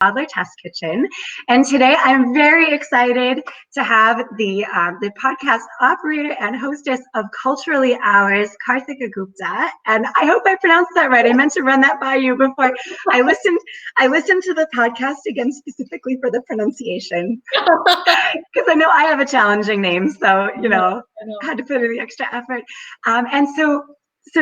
Toddler Test Kitchen. And today I'm very excited to have the podcast operator and hostess of Culturally Ours, Karthika Gupta. And I hope I pronounced that right. I meant to run that by you before I listened to the podcast again specifically for the pronunciation. Because I know I have a challenging name, so I had to put in the extra effort. And so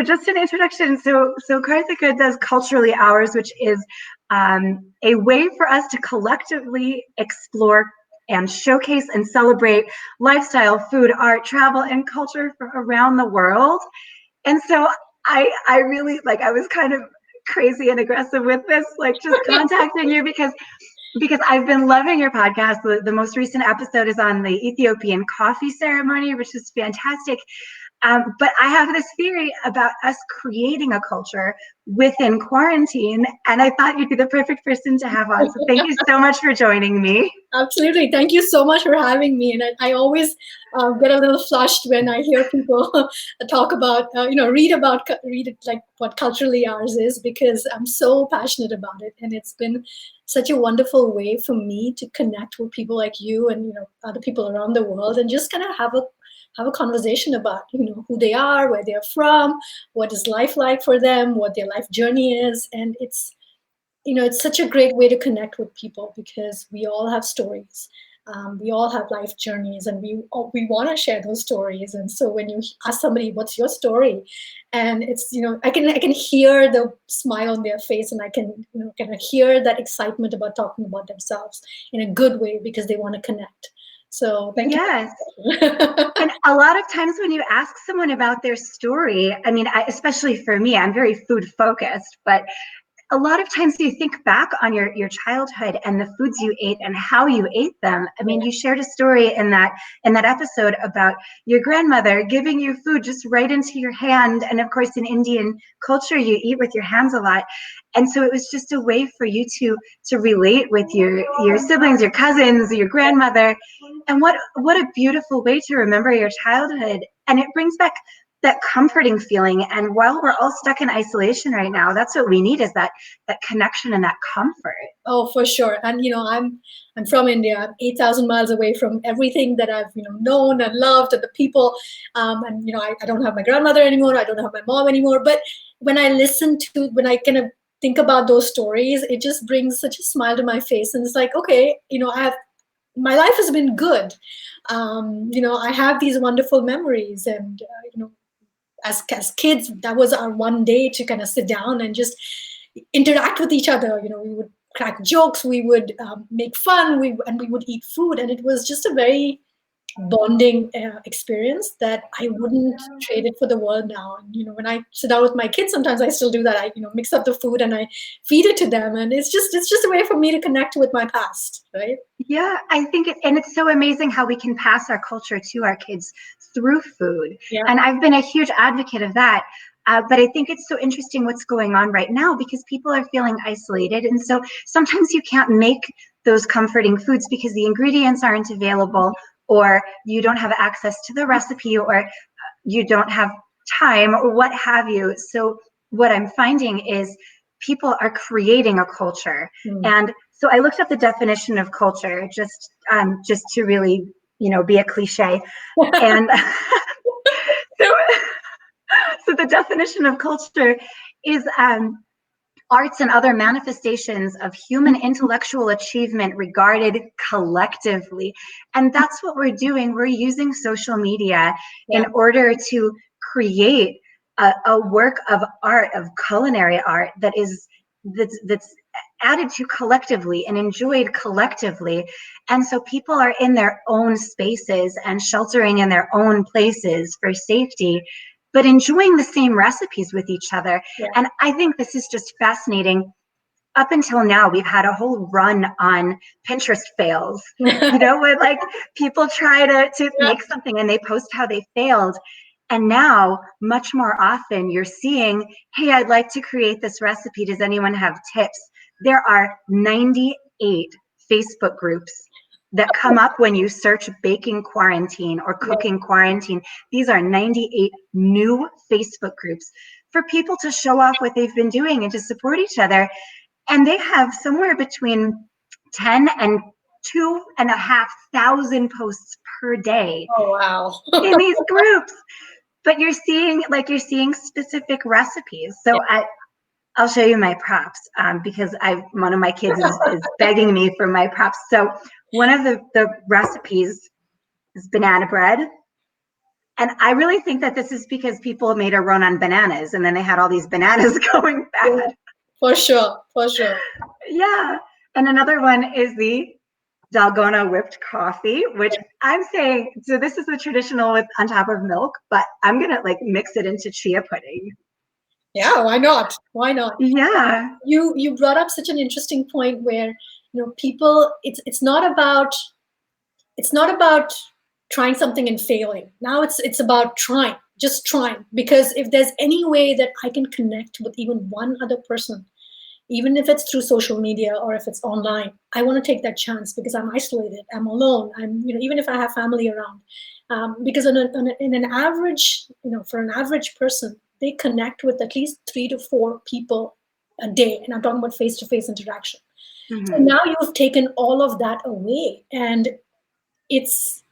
just an introduction. So Karthika does Culturally Ours, which is a way for us to collectively explore and showcase and celebrate lifestyle, food, art, travel, and culture from around the world. And so I really, I was kind of crazy and aggressive with this, just contacting you because I've been loving your podcast. The most recent episode is on the Ethiopian coffee ceremony, which is fantastic. But I have this theory about us creating a culture within quarantine, and I thought you'd be the perfect person to have on. So thank you so much for joining me. Absolutely. Thank you so much for having me. And I always get a little flushed when I hear people talk about, read like what Culturally Ours is, because I'm so passionate about it. And it's been such a wonderful way for me to connect with people like you and, other people around the world and just kind of have a conversation about, who they are, where they're from, what is life like for them, what their life journey is. And it's such a great way to connect with people because we all have stories. We all have life journeys and we want to share those stories. And so when you ask somebody, what's your story? And it's, I can hear the smile on their face and I can, kind of hear that excitement about talking about themselves in a good way because they want to connect. So thank you. Yes. And a lot of times when you ask someone about their story, especially for me, I'm very food focused, but a lot of times you think back on your childhood and the foods you ate and how you ate them. You shared a story in that episode about your grandmother giving you food just right into your hand. And of course, in Indian culture, you eat with your hands a lot. And so it was just a way for you to relate with your siblings, your cousins, your grandmother. And what a beautiful way to remember your childhood. And it brings back that comforting feeling. And while we're all stuck in isolation right now, that's what we need, is that connection and that comfort. Oh, for sure. And I'm from India. I'm 8,000 miles away from everything that I've known and loved and the people. And I don't have my grandmother anymore. I don't have my mom anymore. But when I kind of think about those stories, it just brings such a smile to my face. And it's like, okay, my life has been good. I have these wonderful memories, and as kids, that was our one day to kind of sit down and just interact with each other. We would crack jokes, we would make fun, we would eat food, and it was just a very bonding experience that I wouldn't trade it for the world now. And, when I sit down with my kids, sometimes I still do that. I mix up the food and I feed it to them, and it's just a way for me to connect with my past, right? Yeah, I think it's so amazing how we can pass our culture to our kids through food. Yeah. And I've been a huge advocate of that. But I think it's so interesting what's going on right now because people are feeling isolated. And so sometimes you can't make those comforting foods because the ingredients aren't available, or you don't have access to the recipe, or you don't have time, or what have you. So what I'm finding is people are creating a culture. And so I looked up the definition of culture just to really, be a cliche. And so the definition of culture is arts and other manifestations of human intellectual achievement regarded collectively. And that's what we're doing. We're using social media in order to create a work of art, of culinary art that's added to collectively and enjoyed collectively. And so people are in their own spaces and sheltering in their own places for safety, but enjoying the same recipes with each other. Yeah. And I think this is just fascinating. Up until now, we've had a whole run on Pinterest fails, where people try to make something and they post how they failed. And now, much more often, you're seeing, hey, I'd like to create this recipe. Does anyone have tips? There are 98 Facebook groups that come up when you search baking quarantine or cooking quarantine. These are 98 new Facebook groups for people to show off what they've been doing and to support each other. And they have somewhere between 10 and 2,500 posts per day. Oh, wow. In these groups. But you're seeing specific recipes. So I'll show you my props because one of my kids is begging me for my props. So one of the recipes is banana bread. And I really think that this is because people made a run on bananas and then they had all these bananas going bad. For sure. Yeah. And another one is the Dalgona whipped coffee, which I'm saying, so this is the traditional with on top of milk, but I'm going to like mix it into chia pudding. Yeah, why not? Yeah. You brought up such an interesting point where, people, it's not about trying something and failing. Now it's about trying, just trying. Because if there's any way that I can connect with even one other person, even if it's through social media or if it's online, I want to take that chance because I'm isolated, I'm alone, even if I have family around. Because in an average, for an average person, they connect with at least 3 to 4 people a day. And I'm talking about face-to-face interaction. Mm-hmm. So now you've taken all of that away, and it's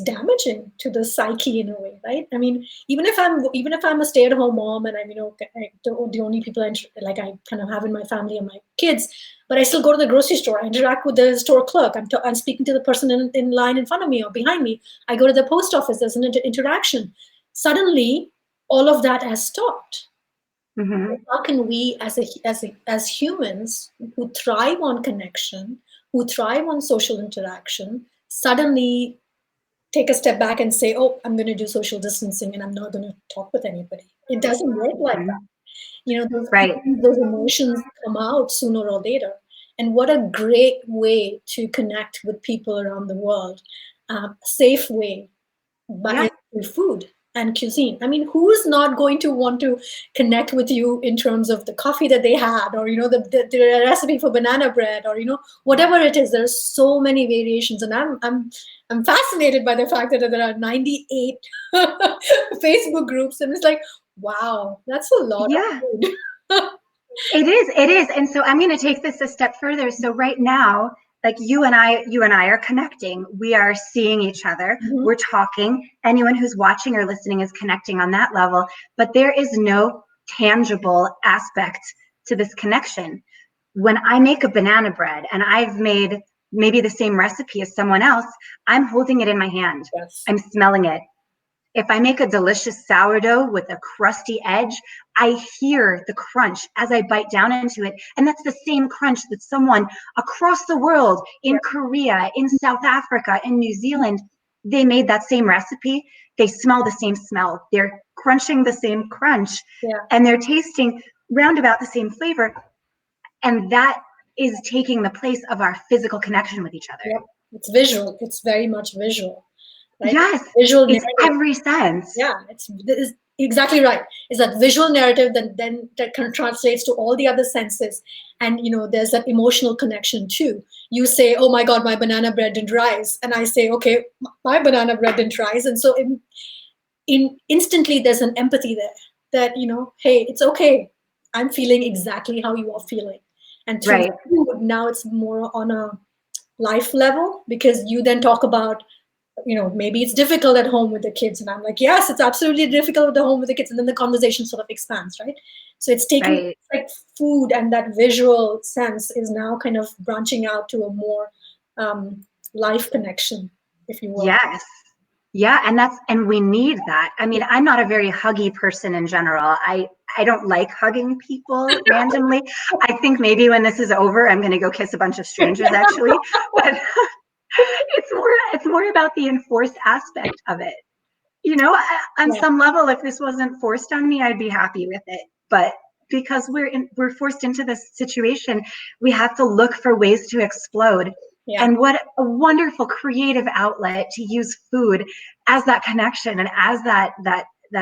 damaging to the psyche in a way, right? I mean, even if I'm a stay-at-home mom and I'm the only people I kind of have in my family are my kids, but I still go to the grocery store. I interact with the store clerk. I'm speaking to the person in line in front of me or behind me. I go to the post office. There's an interaction. Suddenly, all of that has stopped. Mm-hmm. How can we, as humans who thrive on connection, who thrive on social interaction, suddenly take a step back and say, oh, I'm going to do social distancing and I'm not going to talk with anybody? It doesn't work like that. Those emotions come out sooner or later. And what a great way to connect with people around the world. Safe way, but through food and cuisine. I mean, who's not going to want to connect with you in terms of the coffee that they had, or the recipe for banana bread, or whatever it is? There's so many variations, and I'm fascinated by the fact that there are 98 Facebook groups, and it's like, wow, that's a lot of food. It is, and so I'm going to take this a step further. So right now, like you and I are connecting. We are seeing each other. Mm-hmm. We're talking. Anyone who's watching or listening is connecting on that level. But there is no tangible aspect to this connection. When I make a banana bread and I've made maybe the same recipe as someone else, I'm holding it in my hand. Yes. I'm smelling it. If I make a delicious sourdough with a crusty edge, I hear the crunch as I bite down into it. And that's the same crunch that someone across the world, in Korea, in South Africa, in New Zealand, they made that same recipe. They smell the same smell. They're crunching the same crunch. Yeah. And they're tasting roundabout the same flavor. And that is taking the place of our physical connection with each other. Yep. It's visual. It's very much visual. Right? Yes, visual it's every sense. Yeah, it's exactly right. It's that visual narrative that kind of translates to all the other senses, and there's that emotional connection too. You say, "Oh my God, my banana bread didn't rise," and I say, "Okay, my banana bread didn't rise," and so instantly there's an empathy there. That hey, it's okay. I'm feeling exactly how you are feeling, and through food, now it's more on a life level, because you then talk about, maybe it's difficult at home with the kids. And I'm like, yes, it's absolutely difficult at home with the kids. And then the conversation sort of expands, right? So it's taking like food, and that visual sense is now kind of branching out to a more life connection, if you will. Yes. Yeah. And we need that. I mean, I'm not a very huggy person in general. I don't like hugging people randomly. I think maybe when this is over, I'm going to go kiss a bunch of strangers, actually. But it's more about the enforced aspect of it. On some level, if this wasn't forced on me, I'd be happy with it. But because we're forced into this situation, we have to look for ways to explode. Yeah. And what a wonderful creative outlet to use food as that connection and as that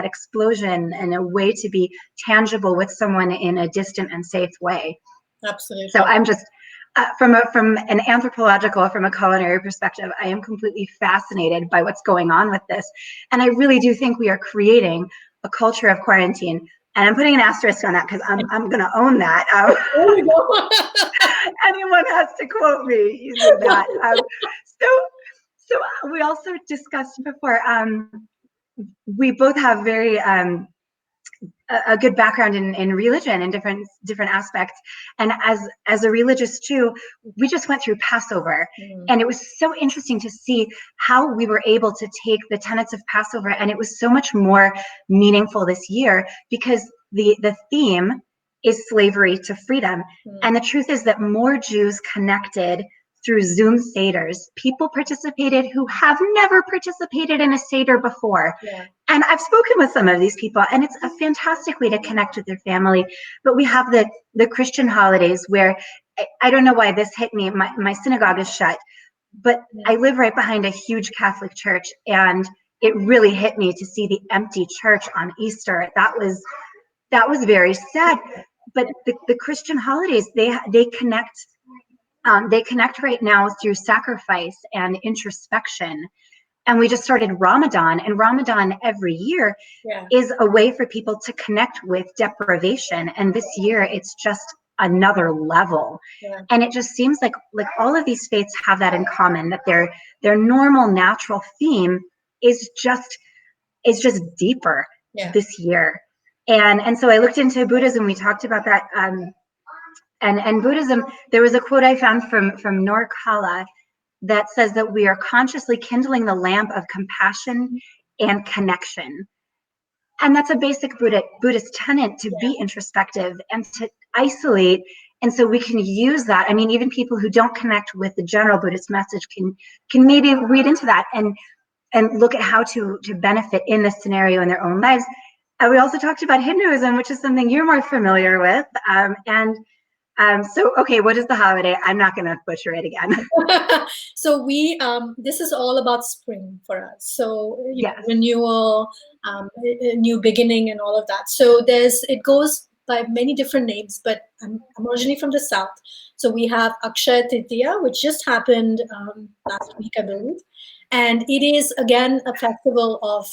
explosion, and a way to be tangible with someone in a distant and safe way. Absolutely. So I'm just from an anthropological, from a culinary perspective, I am completely fascinated by what's going on with this, and I really do think we are creating a culture of quarantine. And I'm putting an asterisk on that because I'm going to own that. There we go. anyone has to quote me using that. So we also discussed before. We both have very a good background in religion in different aspects, and as a religious too, we just went through Passover, and it was so interesting to see how we were able to take the tenets of Passover, and it was so much more meaningful this year because the theme is slavery to freedom, and the truth is that more Jews connected through Zoom Seders. People participated who have never participated in a Seder before. Yeah. And I've spoken with some of these people, and it's a fantastic way to connect with their family. But we have the Christian holidays where I don't know why this hit me. My synagogue is shut, but I live right behind a huge Catholic church, and it really hit me to see the empty church on Easter. That was very sad. But the Christian holidays, they connect. They connect right now through sacrifice and introspection. And we just started Ramadan, and Ramadan every year is a way for people to connect with deprivation. And this year it's just another level. And it just seems like all of these faiths have that in common, that their normal natural theme is just deeper this year. And so I looked into Buddhism. We talked about that. And Buddhism, there was a quote I found from Nor Kala that says that we are consciously kindling the lamp of compassion and connection. And that's a basic Buddhist tenet, to be introspective and to isolate. And so we can use that. I mean, even people who don't connect with the general Buddhist message can maybe read into that and look at how to benefit in this scenario in their own lives. And we also talked about Hinduism, which is something you're more familiar with. So, okay, what is the holiday? I'm not going to butcher it again. So we, this is all about spring for us. So renewal, a new beginning, and all of that. So it goes by many different names, but I'm originally from the South. So we have Akshaya Tritiya, which just happened last week, I believe. And it is, again, a festival of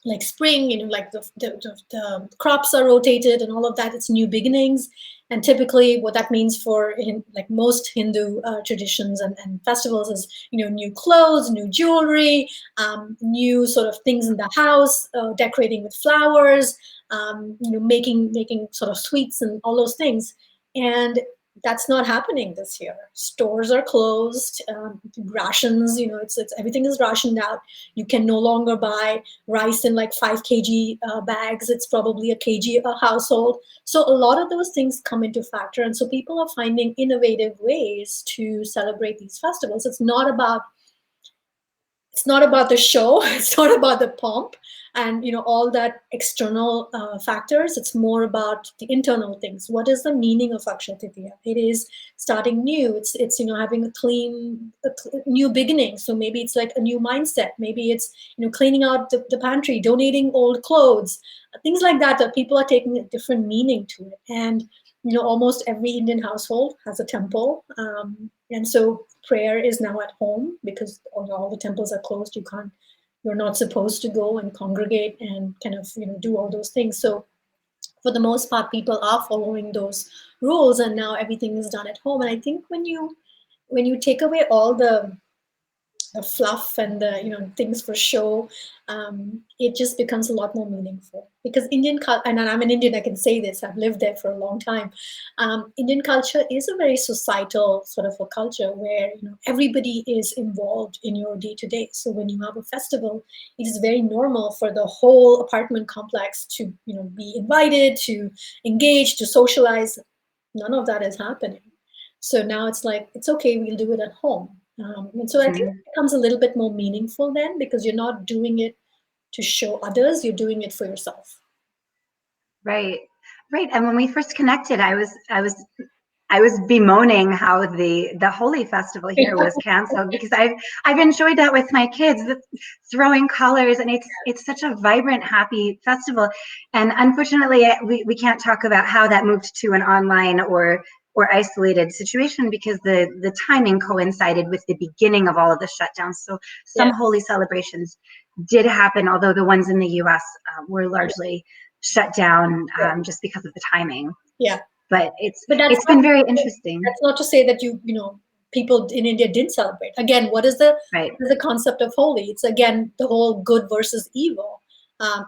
like spring, like the crops are rotated and all of that. It's new beginnings. And typically what that means for like most Hindu traditions and festivals is, new clothes, new jewelry, new sort of things in the house, decorating with flowers, making sort of sweets and all those things. And that's not happening this year. Stores are closed, rations, it's everything is rationed out. You can no longer buy rice in like 5 kg bags. It's probably a kg a household. So a lot of those things come into factor. And so people are finding innovative ways to celebrate these festivals. It's not about the show. It's not about the pomp and all that external factors. It's more about the internal things. What is the meaning of Akshaya Tritiya? It is starting new. It's having a new beginning. So maybe it's like a new mindset. Maybe it's cleaning out the pantry, donating old clothes, things like that. That people are taking a different meaning to it. And almost every Indian household has a temple, and so prayer is now at home because all the temples are closed. You're not supposed to go and congregate and kind of do all those things. So for the most part, people are following those rules, and now everything is done at home. And I think when you take away all the fluff and the things for show, it just becomes a lot more meaningful. Because Indian culture, and I'm an Indian, I can say this, I've lived there for a long time. Indian culture is a very societal sort of a culture where everybody is involved in your day-to-day. So when you have a festival, it is very normal for the whole apartment complex to be invited, to engage, to socialize. None of that is happening. So now it's like, it's okay, we'll do it at home. And so I think it becomes a little bit more meaningful then, because you're not doing it to show others, you're doing it for yourself. Right. And when we first connected, I was bemoaning how the Holi festival here was canceled, because I've enjoyed that with my kids, throwing colors, and it's such a vibrant, happy festival. And unfortunately, we can't talk about how that moved to an online or isolated situation, because the timing coincided with the beginning of all of the shutdowns. So some Holi celebrations did happen, although the ones in the US were largely shut down just because of the timing. Yeah. But But it's been very interesting. that's not to say that people in India didn't celebrate. Again, what is Right. the concept of Holi? It's again the whole good versus evil.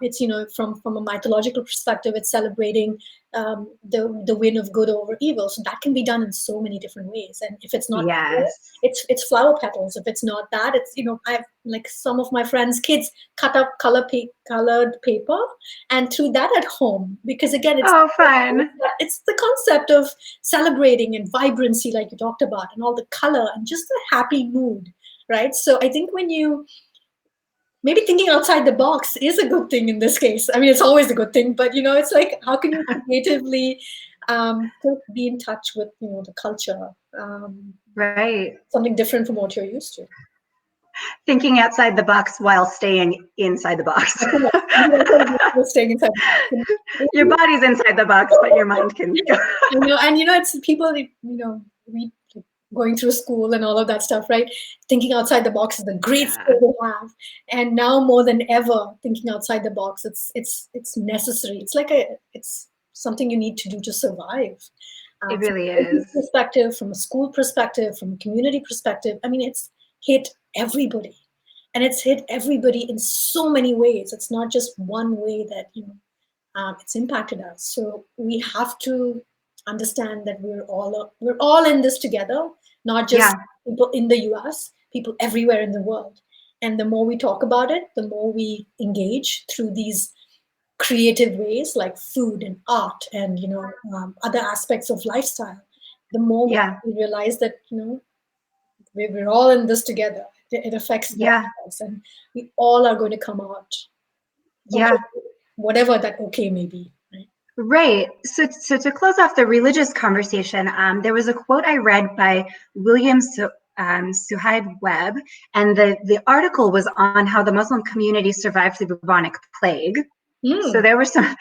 It's from a mythological perspective, it's celebrating the win of good over evil. So that can be done in so many different ways. And if it's not color, Yes. it's flower petals. If it's not that, it's I've like some of my friends' kids cut up colored paper and threw that at home because again Oh, fun. it's the concept of celebrating and vibrancy, like you talked about, and all the color and just the happy mood, right? So I think when you maybe thinking outside the box is a good thing in this case. I mean, it's always a good thing, but it's like how can you creatively still be in touch with the culture, Right. something different from what you're used to. Thinking outside the box while staying inside the box. Staying inside. Your body's inside the box, but your mind can go. And it's people we going through school and all of that stuff, right? Thinking outside the box is a great skill to have, and now more than ever, thinking outside the box it's necessary. It's something you need to do to survive. It really from a business is. perspective, from a school perspective, from a community perspective. I mean, it's hit everybody, and it's hit everybody in so many ways. It's not just one way that it's impacted us. So we have to understand that we're all in this together, not just people in the US, people everywhere in the world. And the more we talk about it, the more we engage through these creative ways like food and art and other aspects of lifestyle, the more we realize that we're all in this together. It affects all of us, and we all are going to come out okay, whatever that okay may be. Right. So to close off the religious conversation, there was a quote I read by William Suhaib Webb, and the article was on how the Muslim community survived the bubonic plague. So there were some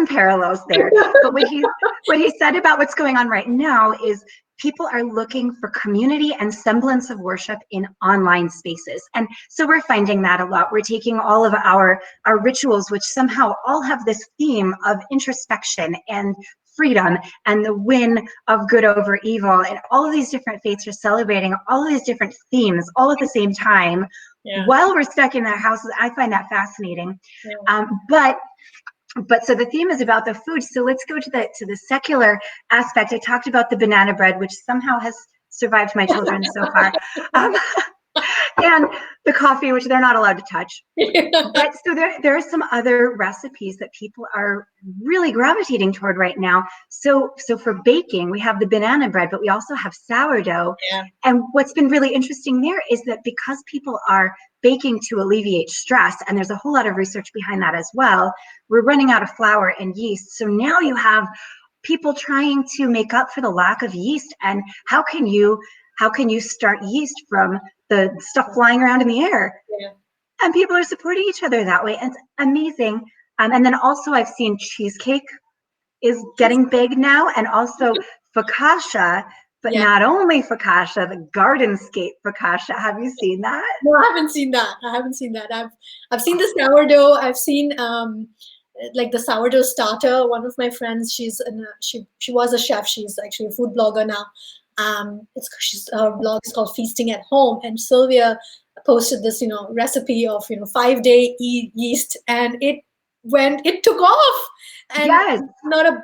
parallels there. But what he said about what's going on right now is people are looking for community and semblance of worship in online spaces. And so we're finding that a lot. We're taking all of our rituals, which somehow all have this theme of introspection and freedom and the win of good over evil. And all of these different faiths are celebrating all of these different themes all at the same time while we're stuck in our houses. I find that fascinating. But so the theme is about the food. So let's go to the secular aspect. I talked about the banana bread, which somehow has survived my children so far. And the coffee, which they're not allowed to touch. But so there are some other recipes that people are really gravitating toward right now. So for baking, we have the banana bread, but we also have sourdough. And what's been really interesting there is that because people are baking to alleviate stress, and there's a whole lot of research behind that as well, we're running out of flour and yeast. So now you have people trying to make up for the lack of yeast. And how can you start yeast from the stuff flying around in the air? And people are supporting each other that way. And it's amazing. And then also I've seen cheesecake is getting big now, and also focaccia, but not only focaccia, the gardenscape focaccia. Have you seen that? No, I haven't seen that. I've seen the sourdough. I've seen like the sourdough starter. One of my friends, she was a chef. She's actually a food blogger now. Her blog is called Feasting at Home, and Sylvia posted this recipe of 5-day yeast, and it took off. And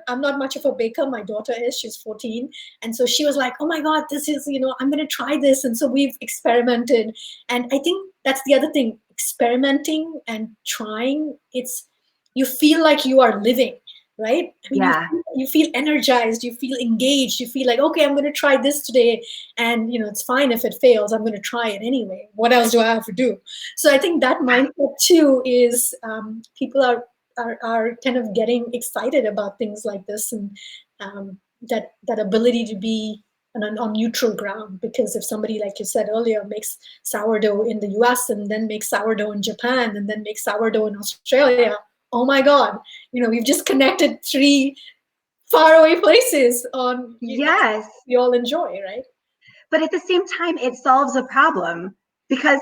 I'm not much of a baker. My daughter is. She's 14, and so she was like, "Oh my God, this is I'm going to try this." And so we've experimented, and I think that's the other thing: experimenting and trying. You feel like you are living. Right? I mean, you feel energized, you feel engaged, you feel like, okay, I'm going to try this today, and it's fine if it fails. I'm going to try it anyway. What else do I have to do? So I think that mindset too is people are kind of getting excited about things like this, and that ability to be on neutral ground. Because if somebody, like you said earlier, makes sourdough in the US and then makes sourdough in Japan and then makes sourdough in Australia, oh my God, we've just connected 3 faraway places on we all enjoy, right? But at the same time, it solves a problem because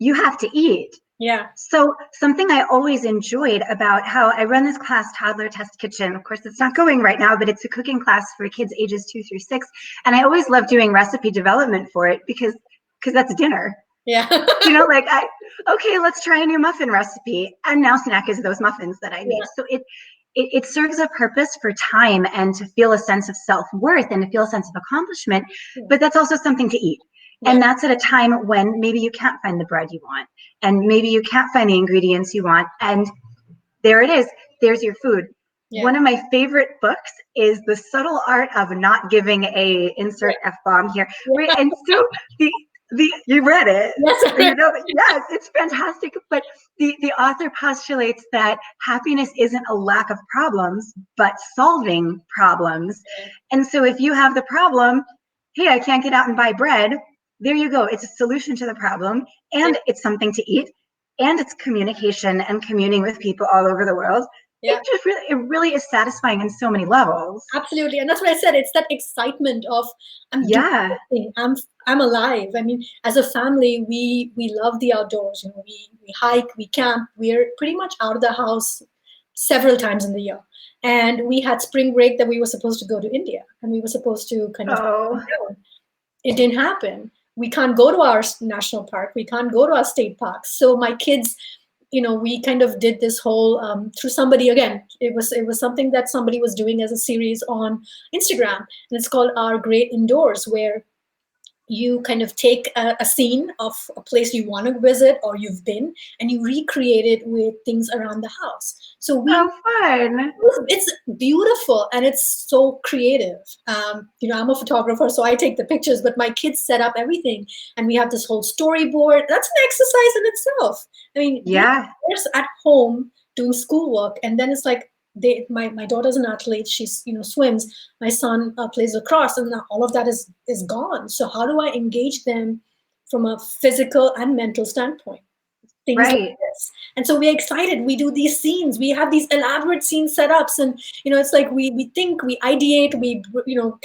you have to eat. Yeah. So something I always enjoyed about how I run this class, Toddler Test Kitchen. Of course, it's not going right now, but it's a cooking class for kids ages 2 through 6. And I always love doing recipe development for it because that's dinner. Yeah. Like okay, let's try a new muffin recipe. And now snack is those muffins that I made. Yeah. So it serves a purpose for time and to feel a sense of self-worth and to feel a sense of accomplishment, but that's also something to eat. Yeah. And that's at a time when maybe you can't find the bread you want, and maybe you can't find the ingredients you want. And there it is. There's your food. Yeah. One of my favorite books is The Subtle Art of Not Giving a insert F-bomb here. Right? And so you read it. Yes, Yes, it's fantastic. But the author postulates that happiness isn't a lack of problems, but solving problems. And so if you have the problem, hey, I can't get out and buy bread, there you go. It's a solution to the problem, and it's something to eat, and it's communication and communing with people all over the world. Yeah. It really is satisfying in so many levels. Absolutely. And that's what I said. It's that excitement of I'm doing something. I'm alive. I mean, as a family, we love the outdoors. We hike, we camp. We're pretty much out of the house several times in the year. And we had spring break that we were supposed to go to India, and we were supposed to kind of it didn't happen. We can't go to our national park. We can't go to our state parks. So my kids, we kind of did this whole through somebody. Again, it was something that somebody was doing as a series on Instagram, and it's called Our Great Indoors, where you kind of take a scene of a place you want to visit or you've been, and you recreate it with things around the house. So fun. It's beautiful and it's so creative. I'm a photographer, so I take the pictures, but my kids set up everything, and we have this whole storyboard. That's an exercise in itself. I mean, they're at home doing schoolwork, and then it's like my daughter's an athlete. She's swims. My son plays lacrosse, and now all of that is gone. So how do I engage them from a physical and mental standpoint? Things like this. And so we're excited. We do these scenes. We have these elaborate scene setups, and it's like we think, we ideate, we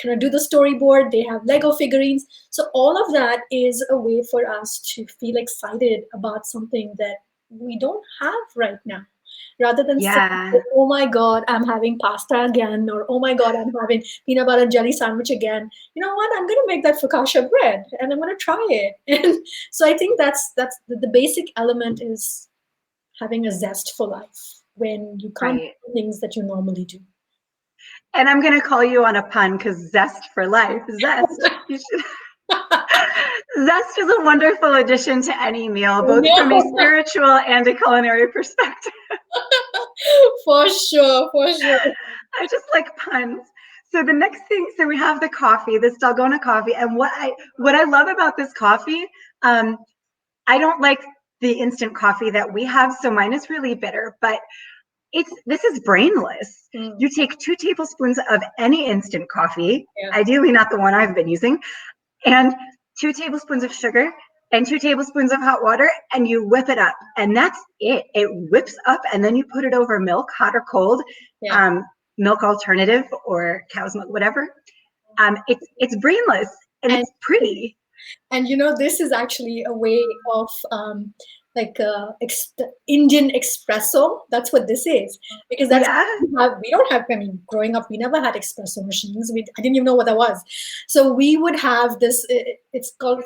kind of do the storyboard. They have Lego figurines. So all of that is a way for us to feel excited about something that we don't have right now. Rather than saying, oh my God, I'm having pasta again, or oh my God, I'm having peanut butter and jelly sandwich again. You know what? I'm going to make that focaccia bread, and I'm going to try it. And so I think that's the basic element is having a zest for life when you can't do things that you normally do. And I'm going to call you on a pun, because zest for life. Zest. Zest is a wonderful addition to any meal, both from a spiritual and a culinary perspective. For sure. I just like puns. So the next thing, so we have the coffee, this Dalgona coffee, and what I love about this coffee, I don't like the instant coffee that we have, so mine is really bitter, but this is brainless. You take 2 tablespoons of any instant coffee, ideally not the one I've been using, and 2 tablespoons of sugar and 2 tablespoons of hot water, and you whip it up, and that's it. It whips up, and then you put it over milk, hot or cold, milk alternative or cow's milk, whatever. It's brainless, and it's pretty. And this is actually a way of Indian espresso. That's what this is, because that's we don't have. I mean, growing up, we never had espresso machines. I didn't even know what that was. So we would have this. It's called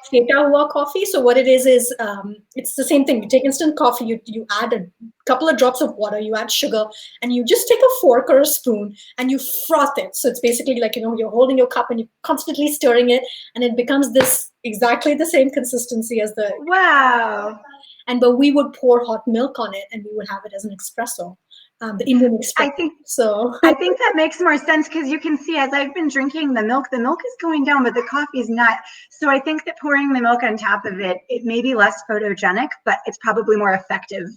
Feta coffee. So what it is it's the same thing. You take instant coffee, you add a couple of drops of water, you add sugar, and you just take a fork or a spoon and you froth it. So it's basically like, you're holding your cup and you're constantly stirring it, and it becomes this exactly the same consistency as the but we would pour hot milk on it, and we would have it as an espresso. The Indian espresso. I think that makes more sense, because you can see, as I've been drinking the milk is going down, but the coffee is not. So I think that pouring the milk on top of it may be less photogenic, but it's probably more effective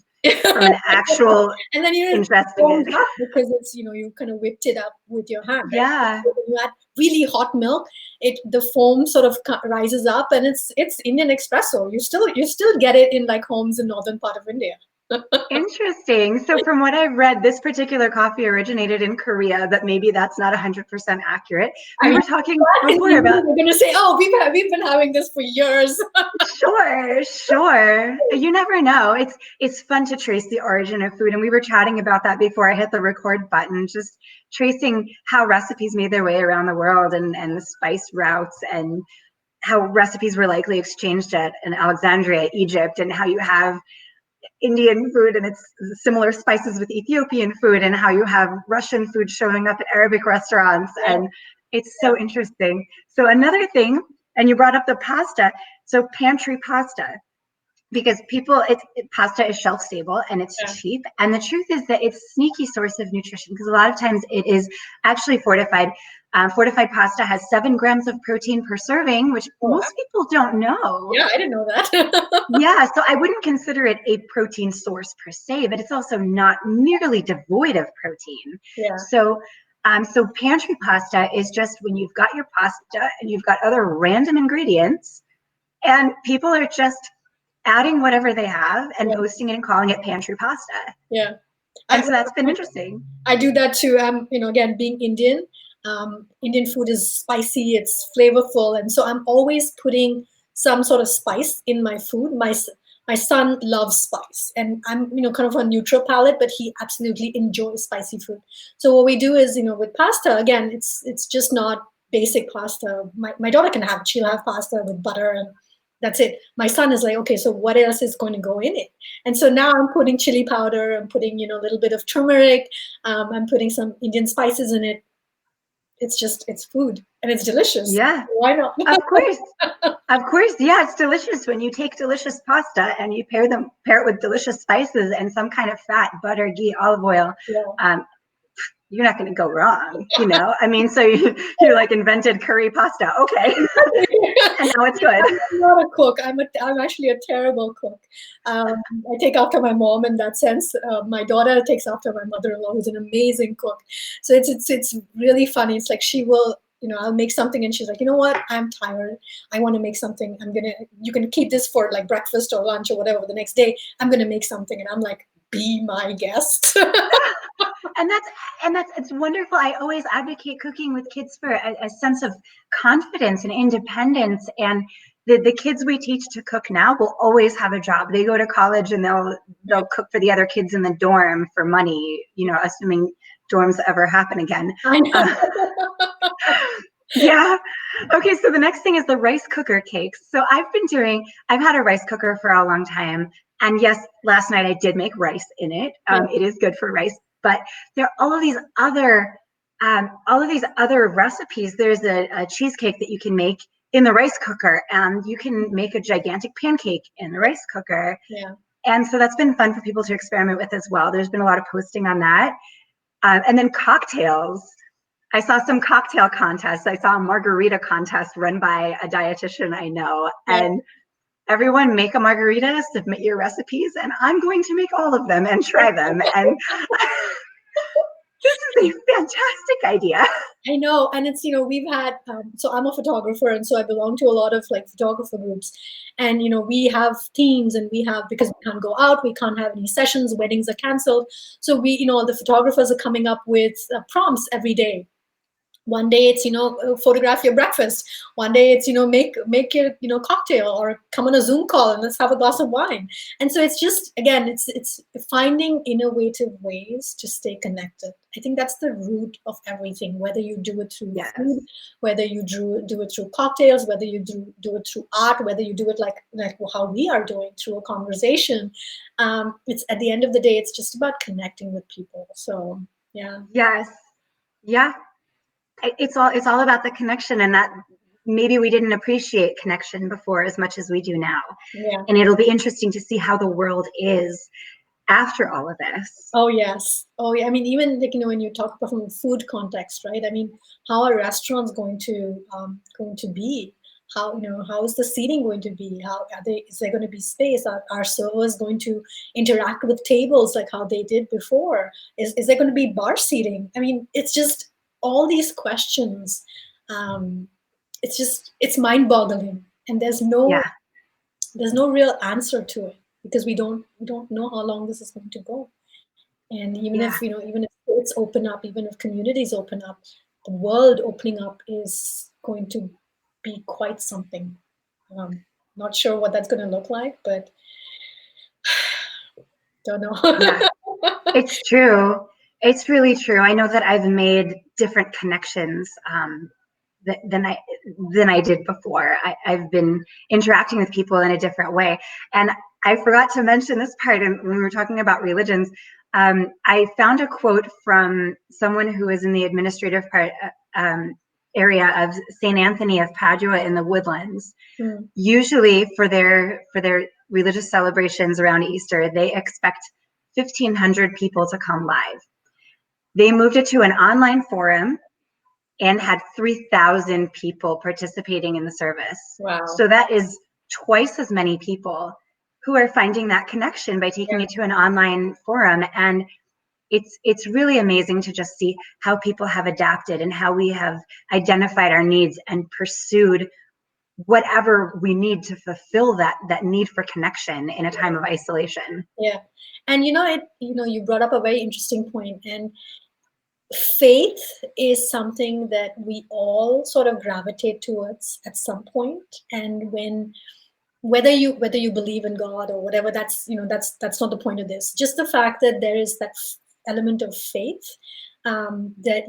from an actual and then you ingesting it. Because it's you kind of whipped it up with your hand. Right? Yeah. So when you add really hot milk, the foam sort of rises up, and it's Indian espresso. You still get it in like homes in northern part of India. Interesting. So from what I've read, this particular coffee originated in Korea, but maybe that's not 100% accurate. We were talking before about. We're going to say, oh, we've been having this for years. Sure. You never know. It's fun to trace the origin of food, and we were chatting about that before I hit the record button, just tracing how recipes made their way around the world and the spice routes and how recipes were likely exchanged in Alexandria, Egypt, and how you have Indian food and it's similar spices with Ethiopian food, and how you have Russian food showing up at Arabic restaurants. And it's so interesting. So another thing, and you brought up the pasta, so pantry pasta, because pasta is shelf stable and it's cheap. And the truth is that it's a sneaky source of nutrition, because a lot of times it is actually fortified. Fortified pasta has 7 grams of protein per serving, which most people don't know. Yeah, I didn't know that. Yeah, so I wouldn't consider it a protein source per se, but it's also not nearly devoid of protein. Yeah. So pantry pasta is just when you've got your pasta and you've got other random ingredients, and people are just adding whatever they have and posting it and calling it pantry pasta. Yeah. And so that's been interesting. I do that too. Again, being Indian, Indian food is spicy, it's flavorful. And so I'm always putting some sort of spice in my food. My son loves spice, and I'm, kind of a neutral palate, but he absolutely enjoys spicy food. So what we do is, with pasta, again, it's just not basic pasta. My daughter can have, she'll have pasta with butter and that's it. My son is like, okay, so what else is going to go in it? And so now I'm putting chili powder, I'm putting, a little bit of turmeric, I'm putting some Indian spices in it. It's food and it's delicious. Yeah. Why not? Of course. Of course. Yeah, it's delicious when you take delicious pasta and you pair it with delicious spices and some kind of fat, butter, ghee, olive oil. Yeah. You're not going to go wrong, I mean, so you like invented curry pasta. Okay. And now it's good. I'm not a cook. I'm actually a terrible cook. I take after my mom in that sense. My daughter takes after my mother-in-law, who's an amazing cook. So it's really funny. It's like she will, I'll make something and she's like, you know what? I'm tired. I want to make something. You can keep this for like breakfast or lunch or whatever the next day. I'm going to make something. And I'm like, be my guest. And it's wonderful. I always advocate cooking with kids for a sense of confidence and independence. And the kids we teach to cook now will always have a job. They go to college and they'll cook for the other kids in the dorm for money, assuming dorms ever happen again. I know. Yeah. Okay. So the next thing is the rice cooker cakes. So I've had a rice cooker for a long time. And yes, last night I did make rice in it. It is good for rice, but there are all of these other recipes. There's a cheesecake that you can make in the rice cooker, and you can make a gigantic pancake in the rice cooker. Yeah. And so that's been fun for people to experiment with as well. There's been a lot of posting on that. And then cocktails. I saw some cocktail contests. I saw a margarita contest run by a dietitian I know. And everyone make a margarita, submit your recipes, and I'm going to make all of them and try them. And this is a fantastic idea. I know. And it's, we've had, so I'm a photographer, and so I belong to a lot of like photographer groups. And, we have teams, and because we can't go out, we can't have any sessions, weddings are canceled. So the photographers are coming up with prompts every day. One day it's, photograph your breakfast. One day it's, make your, cocktail, or come on a Zoom call and let's have a glass of wine. And so it's just, again, it's finding innovative ways to stay connected. I think that's the root of everything, whether you do it through food, whether you do it through cocktails, whether you do it through art, whether you do it like how we are doing through a conversation. It's at the end of the day, it's just about connecting with people. So, yeah. Yes. Yeah. It's all about the connection, and that maybe we didn't appreciate connection before as much as we do now. Yeah. And it'll be interesting to see how the world is after all of this. Oh, yes. Oh, yeah. I mean, even like, when you talk about from a food context, right? I mean, how are restaurants going to be? How is the seating going to be? Is there going to be space? Are servers going to interact with tables like how they did before? Is there going to be bar seating? I mean, it's just all these questions. It's mind-boggling, and there's no real answer to it. because we don't know how long this is going to go. And even Yeah. if even if states open up, even if communities open up, the world opening up is going to be quite something. Not sure what that's going to look like, but don't know. Yeah. It's true. It's really true. I know that I've made different connections than I did before. I've been interacting with people in a different way, and I forgot to mention this part when we were talking about religions. I found a quote from someone who is in the administrative part area of Saint Anthony of Padua in the Woodlands. Mm. Usually, for their religious celebrations around Easter, they expect 1,500 people to come live. They moved it to an online forum and had 3,000 people participating in the service. Wow. So that is twice as many people who are finding that connection by taking it to an online forum. And it's really amazing to just see how people have adapted and how we have identified our needs and pursued whatever we need to fulfill that need for connection in a time of isolation. Yeah. And you brought up a very interesting point, and faith is something that we all sort of gravitate towards at some point. And whether you believe in God or whatever, that's not the point of this. Just the fact that there is that element of faith, that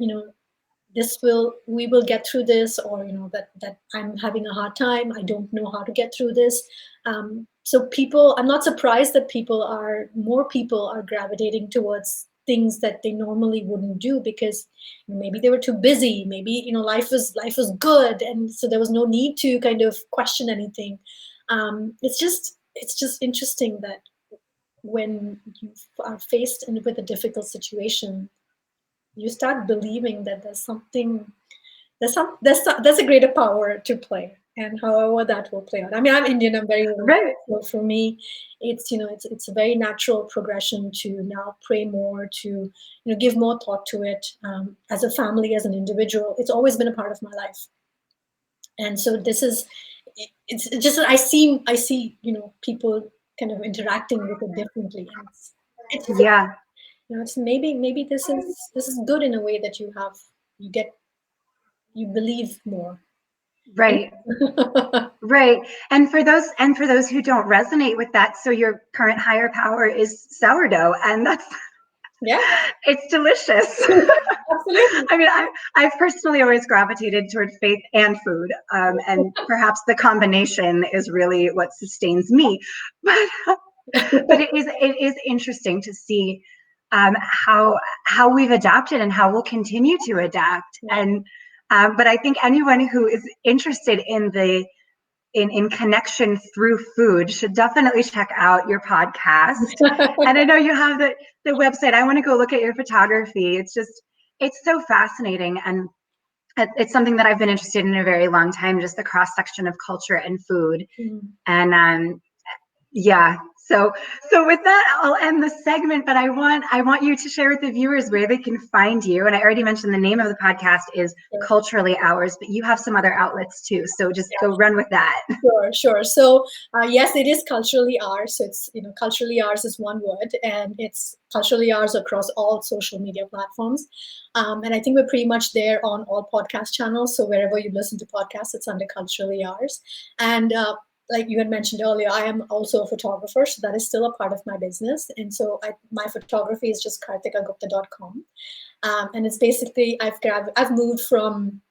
we will get through this, or that I'm having a hard time, I don't know how to get through this. So I'm not surprised that more people are gravitating towards things that they normally wouldn't do, because maybe they were too busy, maybe life was good, and so there was no need to kind of question anything. It's just interesting that when you are faced with a difficult situation, you start believing that there's a greater power to play, and however that will play out. I mean, I'm Indian, I'm very Right. so for me, it's it's a very natural progression to now pray more, to give more thought to it. As a family, as an individual, it's always been a part of my life, and so it's just that I see people kind of interacting with it differently, and it's Yeah. it's maybe this is good in a way that you believe more. Right. Right. And for those who don't resonate with that, so your current higher power is sourdough, and that's it's delicious. Absolutely. I mean, I've personally always gravitated toward faith and food, and perhaps the combination is really what sustains me. But it is interesting to see how we've adapted and how we'll continue to adapt. And but I think anyone who is interested in in connection through food should definitely check out your podcast. And I know you have the website. I want to go look at your photography. It's so fascinating, and it's something that I've been interested in a very long time, just the cross section of culture and food. And yeah, so with that, I'll end the segment, but I want you to share with the viewers where they can find you. And I already mentioned the name of the podcast is Culturally Ours, but you have some other outlets too, so just go run with that. Sure. So yes, it is Culturally Ours. So it's Culturally Ours is one word, and it's Culturally Ours across all social media platforms. And I think we're pretty much there on all podcast channels. So wherever you listen to podcasts, it's under Culturally Ours. And like you had mentioned earlier, I am also a photographer, so that is still a part of my business. And so my photography is just karthikagupta.com. And it's basically, I've moved from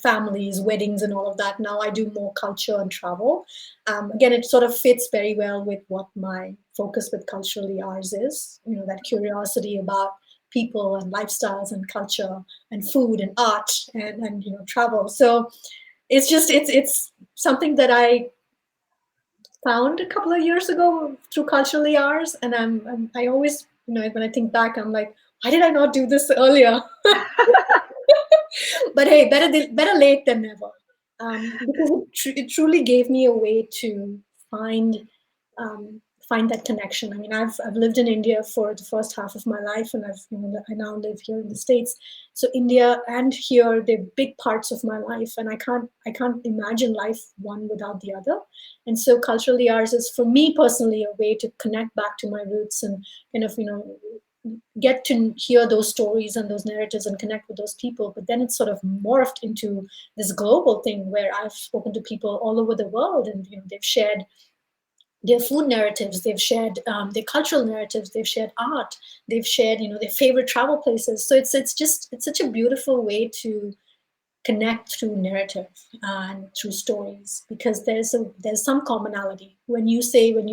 families, weddings, and all of that. Now I do more culture and travel. Again, it sort of fits very well with what my focus with Culturally Ours is. That curiosity about people and lifestyles and culture and food and art and travel. So it's something that I found a couple of years ago through Culturally Ours, and I always when I think back, I'm like, why did I not do this earlier? But hey, better late than never, because it truly gave me a way to find find that connection. I mean, I've lived in India for the first half of my life, and I now live here in the States. So India and here, they're big parts of my life, and I can't imagine life one without the other. And so culturally ours is, for me personally, a way to connect back to my roots and kind of get to hear those stories and those narratives and connect with those people. But then it's sort of morphed into this global thing where I've spoken to people all over the world, and they've shared their food narratives, they've shared their cultural narratives, they've shared art, they've shared their favorite travel places. So it's such a beautiful way to connect through narrative and through stories, because there's some commonality. When you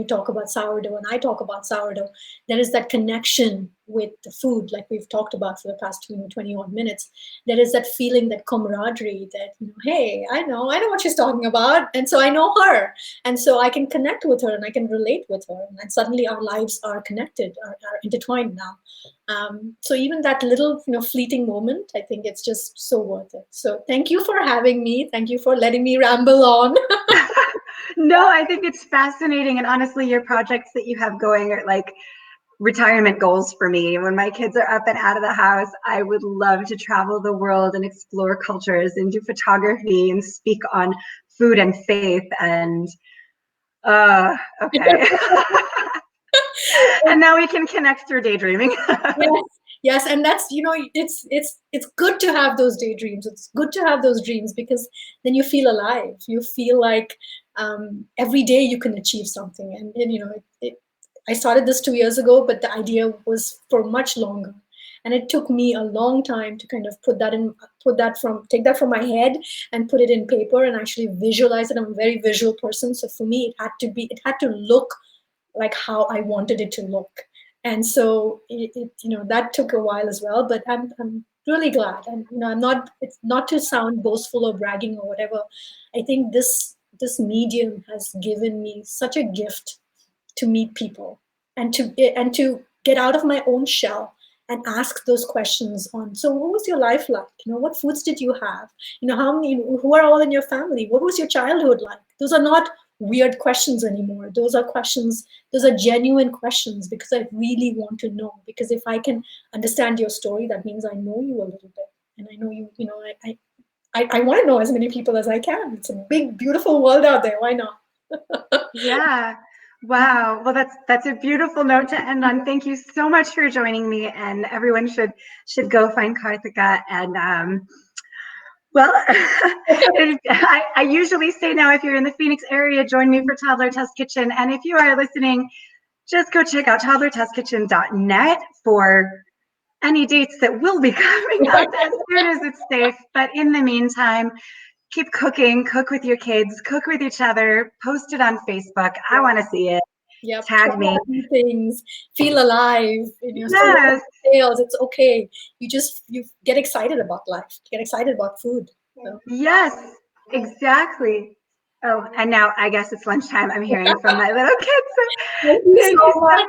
talk about sourdough and I talk about sourdough, there is that connection with the food, like we've talked about for the past 20 odd minutes. There is that feeling, that camaraderie, that hey, I know what she's talking about, and so I know her, and so I can connect with her and I can relate with her, and suddenly our lives are connected, are intertwined now. So even that little fleeting moment, I think it's just so worth it. So thank you for having me. Thank you for letting me ramble on. No, I think it's fascinating. And honestly, your projects that you have going are like retirement goals for me. When my kids are up and out of the house, I would love to travel the world and explore cultures and do photography and speak on food and faith. And okay. And now we can connect through daydreaming. Yes, and that's it's good to have those daydreams. It's good to have those dreams, because then you feel alive. You feel like every day you can achieve something. And I started this 2 years ago, but the idea was for much longer, and it took me a long time to kind of take that from my head and put it in paper and actually visualize it. I'm a very visual person, so for me it had to look like how I wanted it to look. And so that took a while as well, but I'm really glad. And it's not to sound boastful or bragging or whatever. I think this medium has given me such a gift to meet people and to get out of my own shell and ask those questions on, so what was your life like? What foods did you have? How many, who are all in your family? What was your childhood like? Those are not weird questions anymore. Those are genuine questions, because I really want to know. Because if I can understand your story, that means I know you a little bit. And I know I want to know as many people as I can. It's a big, beautiful world out there. Why not? Yeah. Wow. Well, that's a beautiful note to end on. Thank you so much for joining me, and everyone should go find Karthika. And well, I usually say now, if you're in the Phoenix area, join me for Toddler Test Kitchen. And if you are listening, just go check out toddlertestkitchen.net for any dates that will be coming up as soon as it's safe. But in the meantime, keep cooking, cook with your kids, cook with each other, post it on Facebook. I want to see it. Yep. Tag me. Things, feel alive. Yes. Fails, it's okay. You get excited about life. Get excited about food. So. Yes, exactly. Oh, and now I guess it's lunchtime. I'm hearing from my little kids. Thank you so so much.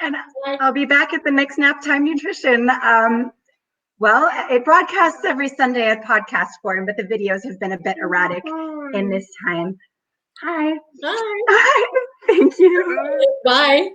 And I'll be back at the next Nap Time Nutrition. Well, it broadcasts every Sunday at podcast form, but the videos have been a bit erratic in this time. Hi. Hi. Thank you. Bye.